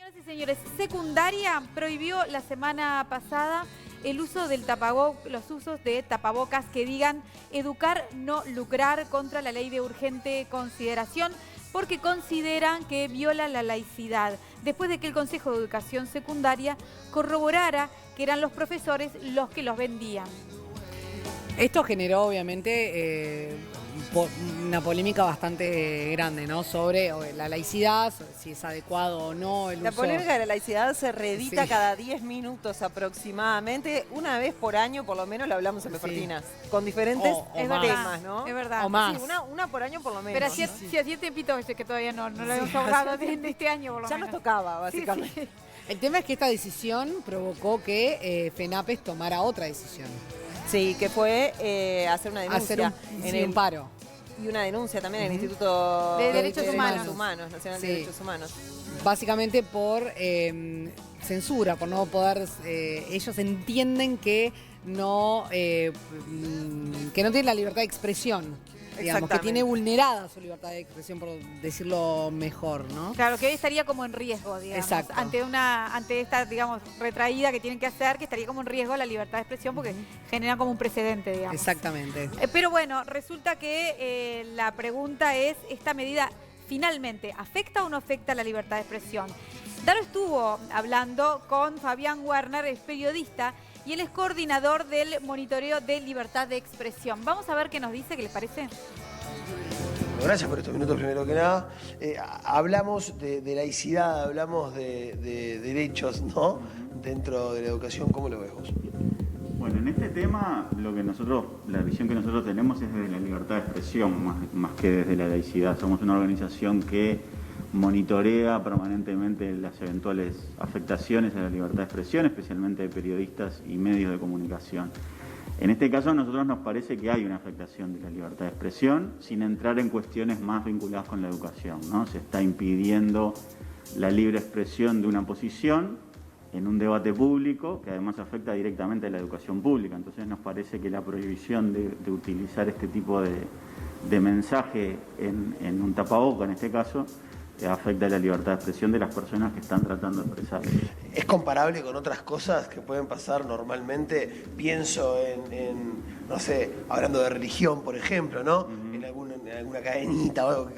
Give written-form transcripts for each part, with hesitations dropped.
Señoras y señores, secundaria prohibió la semana pasada el uso del los usos de tapabocas que digan educar, no lucrar, contra la ley de urgente consideración, porque consideran que viola la laicidad, después de que el Consejo de Educación Secundaria corroborara que eran los profesores los que los vendían. Esto generó, obviamente, una polémica bastante grande, ¿no? Sobre la laicidad, si es adecuado o no el uso. La polémica de la laicidad se reedita cada 10 minutos aproximadamente. Una vez por año, por lo menos, la hablamos en Vespertinas. Con diferentes temas, ¿no? Es verdad. O más. Sí, una por año por lo menos. Pero si hacía tiempito que todavía no lo hemos hablado de este año, por lo ya menos. nos tocaba, básicamente. Sí. El tema es que esta decisión provocó que FENAPES tomara otra decisión. Sí, que fue hacer una denuncia. Hacer un paro. Y una denuncia también en el Instituto de Derechos Humanos, Nacional de Derechos Humanos. Básicamente por censura, por no poder... ellos entienden que no tienen la libertad de expresión. Digamos, que tiene vulnerada su libertad de expresión, por decirlo mejor, ¿no? Claro, que hoy estaría como en riesgo, digamos. Exacto. Ante esta, digamos, retraída que tienen que hacer, que estaría como en riesgo la libertad de expresión porque genera como un precedente, digamos. Exactamente. Pero bueno, resulta que la pregunta es, ¿esta medida finalmente afecta o no afecta la libertad de expresión? Daro estuvo hablando con Fabián Werner, es periodista, y él es coordinador del monitoreo de libertad de expresión. Vamos a ver qué nos dice, ¿qué les parece? Gracias por estos minutos, primero que nada. Hablamos de laicidad, hablamos de derechos, ¿no? Dentro de la educación, ¿cómo lo ves vos? Bueno, en este tema la visión que nosotros tenemos es desde la libertad de expresión, más que desde la laicidad. Somos una organización que monitorea permanentemente las eventuales afectaciones a la libertad de expresión, especialmente de periodistas y medios de comunicación. En este caso a nosotros nos parece que hay una afectación de la libertad de expresión, sin entrar en cuestiones más vinculadas con la educación, ¿no? Se está impidiendo la libre expresión de una posición en un debate público que además afecta directamente a la educación pública. Entonces nos parece que la prohibición de utilizar este tipo de mensaje en un tapaboca, en este caso, afecta la libertad de expresión de las personas que están tratando de expresar. ¿Es comparable con otras cosas que pueden pasar normalmente? Pienso no sé, hablando de religión, por ejemplo, ¿no? En alguna cadenita o algo.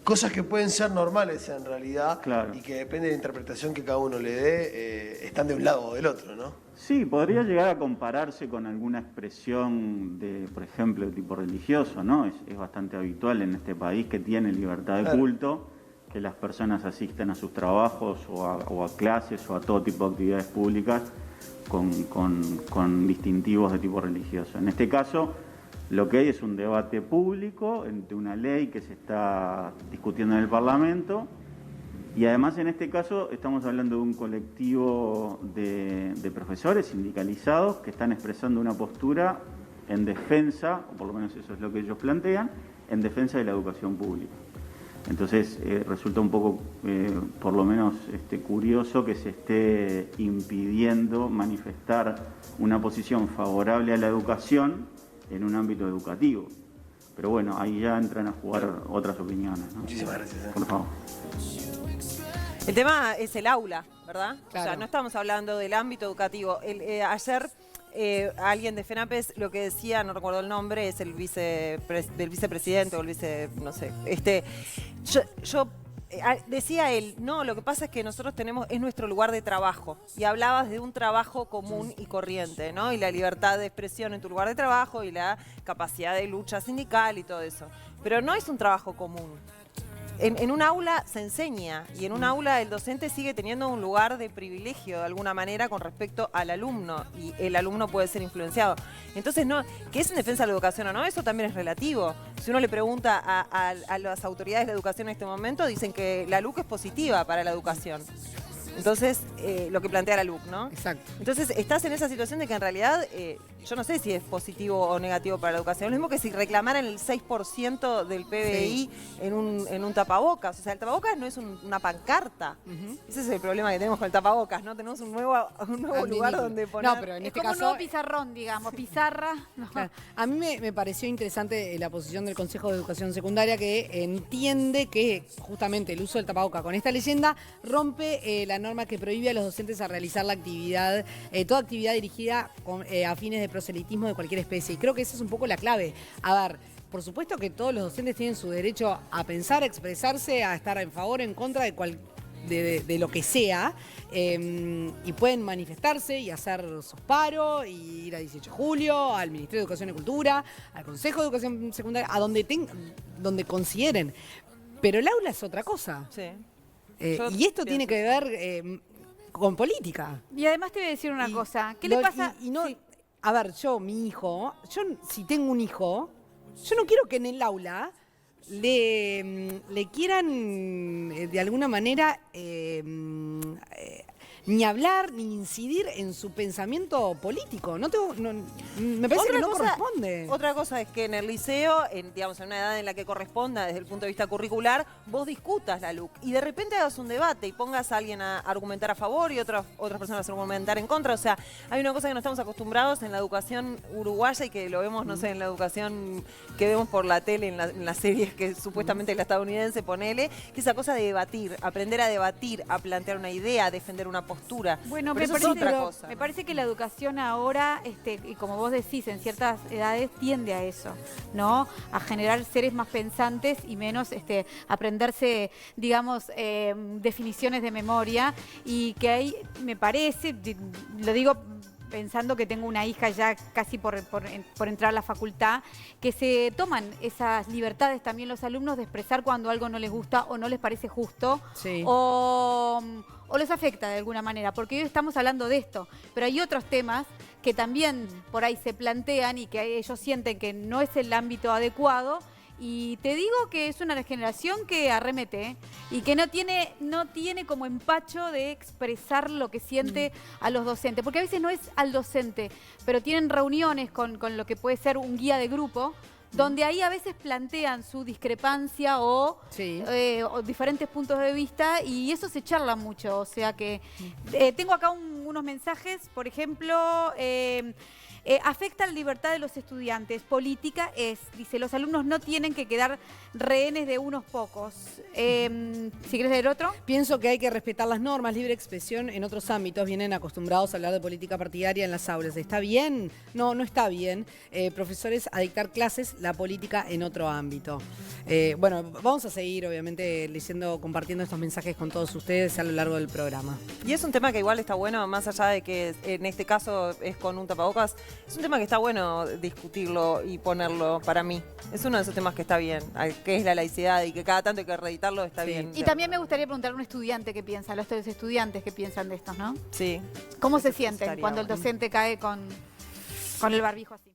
Cosas que pueden ser normales en realidad, claro, y que depende de la interpretación que cada uno le dé, están de un lado o del otro, ¿no? Sí, podría llegar a compararse con alguna expresión por ejemplo, de tipo religioso, ¿no? Es bastante habitual en este país que tiene libertad de culto, que las personas asistan a sus trabajos o a clases o a todo tipo de actividades públicas con distintivos de tipo religioso. En este caso, lo que hay es un debate público de una ley que se está discutiendo en el Parlamento, y además en este caso estamos hablando de un colectivo de profesores sindicalizados que están expresando una postura en defensa, o por lo menos eso es lo que ellos plantean, en defensa de la educación pública. Entonces resulta un poco, por lo menos, curioso que se esté impidiendo manifestar una posición favorable a la educación en un ámbito educativo. Pero bueno, ahí ya entran a jugar otras opiniones, ¿no? Muchísimas gracias. Por favor. El tema es el aula, ¿verdad? Claro. O sea, no estamos hablando del ámbito educativo. Ayer alguien de FENAPES lo que decía, no recuerdo el nombre, es del vicepresidente o el no sé. Decía él, no, lo que pasa es que nosotros es nuestro lugar de trabajo. Y hablabas de un trabajo común y corriente, ¿no? Y la libertad de expresión en tu lugar de trabajo y la capacidad de lucha sindical y todo eso. Pero no es un trabajo común. En un aula se enseña y en un aula el docente sigue teniendo un lugar de privilegio de alguna manera con respecto al alumno, y el alumno puede ser influenciado. Entonces, no, ¿qué es en defensa de la educación o no? Eso también es relativo. Si uno le pregunta a las autoridades de la educación en este momento, dicen que la LUC es positiva para la educación. Entonces, lo que plantea la LUC, ¿no? Exacto. Entonces, estás en esa situación de que en realidad, yo no sé si es positivo o negativo para la educación. Lo mismo que si reclamaran el 6% del PBI en un tapabocas. O sea, el tapabocas no es una pancarta. Ese es el problema que tenemos con el tapabocas, ¿no? Tenemos un nuevo lugar donde poner... No, pero en este como caso... un nuevo pizarrón, digamos, pizarra. No. Claro. A mí me pareció interesante la posición del Consejo de Educación Secundaria, que entiende que justamente el uso del tapabocas con esta leyenda rompe la norma norma que prohíbe a los docentes a realizar la actividad, toda actividad dirigida a fines de proselitismo de cualquier especie. Y creo que esa es un poco la clave. A ver, por supuesto que todos los docentes tienen su derecho a pensar, a expresarse, a estar en favor, en contra de lo que sea, y pueden manifestarse y hacer sosparo, y ir a 18 de julio, al Ministerio de Educación y Cultura, al Consejo de Educación Secundaria, a donde consideren. Pero el aula es otra cosa. Sí. Y esto tiene que ver con política. Y además te voy a decir una cosa. ¿Qué le pasa? Sí. A ver, mi hijo, si tengo un hijo, yo no quiero que en el aula le quieran de alguna manera ni hablar ni incidir en su pensamiento político. Me parece que no corresponde. Otra cosa es que en el liceo, digamos, en una edad en la que corresponda desde el punto de vista curricular, vos discutas la LUC y de repente hagas un debate y pongas a alguien a argumentar a favor y otras personas a argumentar en contra. O sea, hay una cosa que no estamos acostumbrados en la educación uruguaya y que lo vemos, no sé, en la educación que vemos por la tele, en las series que supuestamente la estadounidense, ponele, que esa cosa de debatir, aprender a debatir, a plantear una idea, a defender una postura. Bueno, me parece que la educación ahora, y como vos decís, en ciertas edades tiende a eso, ¿no? A generar seres más pensantes y menos aprenderse, digamos, definiciones de memoria, y que ahí me parece, lo digo pensando que tengo una hija ya casi por entrar a la facultad, que se toman esas libertades también los alumnos de expresar cuando algo no les gusta o no les parece justo, sí, o les afecta de alguna manera, porque hoy estamos hablando de esto, pero hay otros temas que también por ahí se plantean y que ellos sienten que no es el ámbito adecuado. Y te digo que es una generación que arremete y que no tiene como empacho de expresar lo que siente a los docentes. Porque a veces no es al docente, pero tienen reuniones con lo que puede ser un guía de grupo, donde ahí a veces plantean su discrepancia o diferentes puntos de vista, y eso se charla mucho. O sea que tengo acá unos mensajes, por ejemplo... afecta la libertad de los estudiantes. Política dice, los alumnos no tienen que quedar rehenes de unos pocos. Si querés leer otro. Pienso que hay que respetar las normas, libre expresión en otros ámbitos. Vienen acostumbrados a hablar de política partidaria en las aulas. ¿Está bien? No, no está bien. Profesores a dictar clases, la política en otro ámbito. Bueno, vamos a seguir, obviamente, compartiendo estos mensajes con todos ustedes a lo largo del programa. Y es un tema que igual está bueno, más allá de que en este caso es con un tapabocas. Es un tema que está bueno discutirlo y ponerlo para mí. Es uno de esos temas que está bien, que es la laicidad, y que cada tanto hay que reeditarlo, está bien. Y también me gustaría preguntar a un estudiante qué piensa, a los estudiantes qué piensan de estos, ¿no? Sí. ¿Cómo se sienten cuando el docente cae con el barbijo así?